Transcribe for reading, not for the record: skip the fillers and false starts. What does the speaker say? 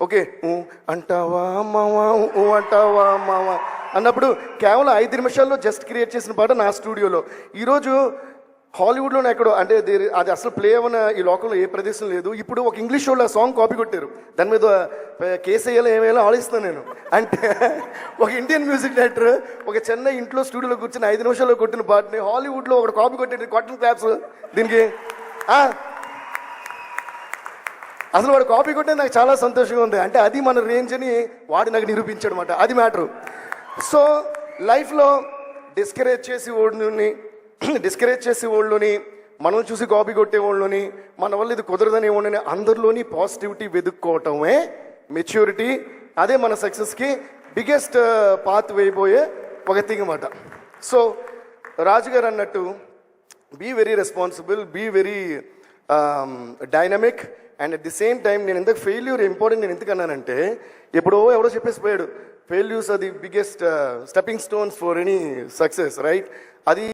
Okay అంటావా మావా అంటావా మావా అన్నప్పుడు కేవలం 5 నిమిషాల్లో జస్ట్ క్రియేట్ చేసిన పాట నా స్టూడియోలో. ఈరోజు హాలీవుడ్లోనే ఎక్కడో అంటే అది అసలు ప్లే అవ్వన ఈ లోకంలో ఏ ప్రదేశం లేదు. ఇప్పుడు ఒక ఇంగ్లీష్ షోలో సాంగ్ కాపీ కొట్టారు, దాని మీద కేసు వేయాలో ఏమేయాలో ఆలోచిస్తాను నేను. అంటే ఒక ఇండియన్ మ్యూజిక్ డైరెక్టర్ ఒక చెన్నై ఇంట్లో స్టూడియోలో కూర్చొని 5 నిమిషాల్లో కొట్టిన పాటని హాలీవుడ్లో ఒకటి కాపీ కొట్టాడు. కాటన్ క్లాప్స్ దీనికి. అసలు వాడు కాపీ కొట్టే నాకు చాలా సంతోషంగా ఉంది. అంటే అది మన రేంజ్ అని వాడు నాకు నిరూపించాడు అనమాట. అది మ్యాటరు. సో లైఫ్లో డిస్కరేజ్ చేసే వాళ్ళని మనం చూసి కాపీ కొట్టే వాళ్ళని మన వల్ల ఇది కుదరదని వాళ్ళని అందరిలోని పాజిటివిటీ వెతుక్కోవటమే మెచ్యూరిటీ. అదే మన సక్సెస్కి బిగ్గెస్ట్ పాత్ వేయబోయే ఒక థింగ్ అన్నమాట. సో రాజుగారు అన్నట్టు be very responsible, be very dynamic and at the same time నేను ఎందుకు ఫెయిల్యూర్ ఇంపార్టెంట్ నేను ఎందుకు అన్నానంటే ఎవడో చెప్పేసి పోయాడు failures are the biggest stepping stones for any success, right? అది